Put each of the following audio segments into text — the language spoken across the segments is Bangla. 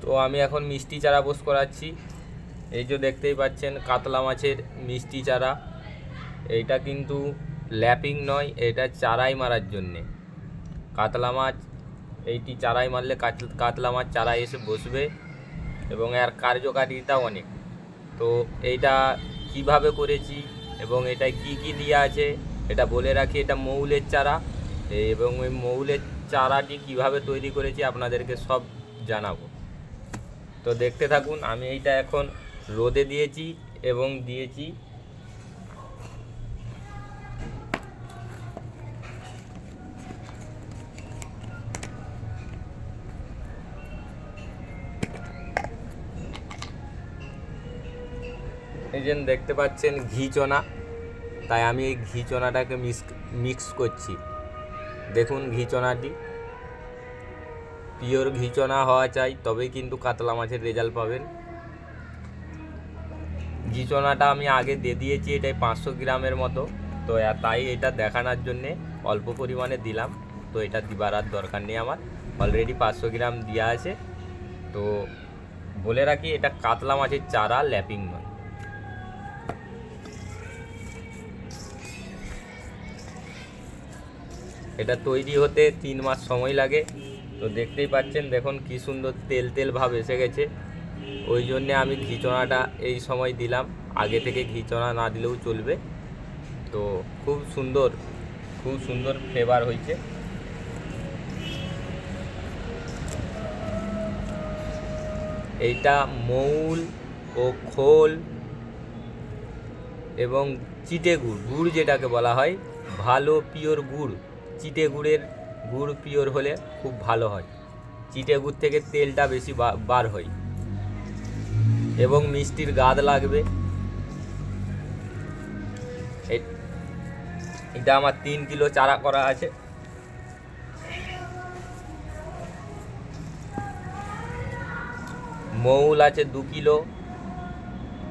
তো আমি এখন মিষ্টি চারা পোষ করাচ্ছি। এই যে দেখতেই পাচ্ছেন কাতলা মাছের মিষ্টি চারা। এইটা কিন্তু ল্যাপিং নয়, এটা চারাই মারার জন্যে। কাতলা মাছ এইটি চারাই মারলে কাতলা মাছ চারাই এসে বসবে এবং এর কার্যকারিতাও অনেক। তো এইটা কিভাবে করেছি এবং এটায় কি কি দেওয়া আছে এটা বলে রাখি। এটা মৌলের চারা এবং ওই মৌলের চারাটি কিভাবে তৈরি করেছি আপনাদেরকে সব জানাবো। তো দেখতে থাকুন। আমি এইটা এখন রোদে দিয়েছি এবং দিয়েছি এই যে দেখতে পাচ্ছেন ঘি চনা। তাই আমি এই ঘি চনাটাকে মিক্স করছি। দেখুন ঘি চনাটি পিওর ঘি চনা হওয়া চাই, তবেই কিন্তু কাতলা মাছের রেজাল্ট পাবেন। ঘি চনাটা আমি আগে দিয়ে দিয়েছি, এটাই 500 গ্রামের মতো। তো তাই এটা দেখানোর জন্যে অল্প পরিমাণে দিলাম। তো এটা দিবার আর দরকার নেই, আমার অলরেডি 500 গ্রাম দেওয়া আছে। তো বলে রাখি এটা কাতলা মাছের চারা, ল্যাপিং নয়। এটা তৈরি হতে 3 মাস সময় লাগে। তো দেখতেই পাচ্ছেন, দেখুন কি সুন্দর তেল তেল ভাব এসে গেছে। ওই জন্যে আমি ঘি চনাটা এই সময় দিলাম, আগে থেকে ঘি চনা না দিলেও চলবে। তো খুব সুন্দর ফ্লেভার হয়েছে। এইটা মৌল ও খোল এবং চিটে গুড় যেটাকে বলা হয়, ভালো পিওর গুড়। চিটে গুড়ের গুড় পিওর হলে খুব ভালো হয়। চিটে গুড় থেকে তেলটা বেশি বার হয় এবং মিষ্টির গাদ লাগবে। এটা আমার 3 কিলো চারা করা আছে। মৌল আছে 2 কিলো,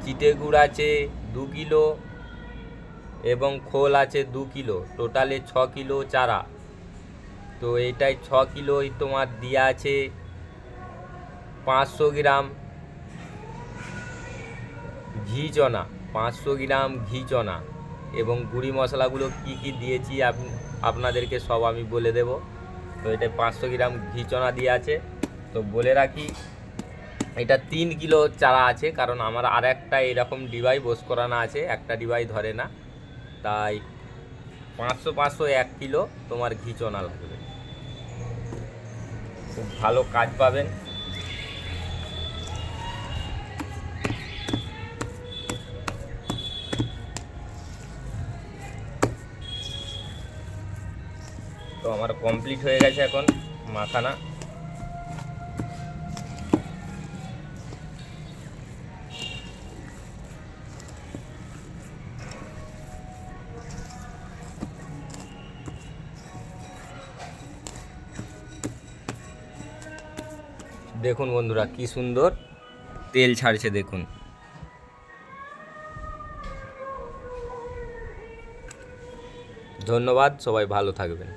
চিটে গুড় আছে 2 কিলো এবং খোল আছে 2 কিলো। টোটালে 6 কিলো চারা। তো এইটাই 6 কিলোই তোমার দেওয়া আছে 500 গ্রাম ঘি চনা, 500 গ্রাম ঘি চনা এবং গুঁড়ি মশলাগুলো কি কি দিয়েছি আপনাদেরকে সব আমি বলে দেব। তো এটা 500 গ্রাম ঘি চনা দিয়ে আছে। তো বলে রাখি এটা 3 কিলো চারা আছে, কারণ আমার আর একটা এরকম ডিবাই বোস করানো আছে, একটা ডিবাই ধরে না। তাই 500 1 কিলো তোমার ঘি চনা লাগবে। খুব ভালো কাজ পাবেন। তো আমার কমপ্লিট হয়ে গেছে এখন মাখানা। দেখুন বন্ধুরা কি সুন্দর তেল ছাড়ছে, দেখুন। ধন্যবাদ, সবাই ভালো থাকবেন।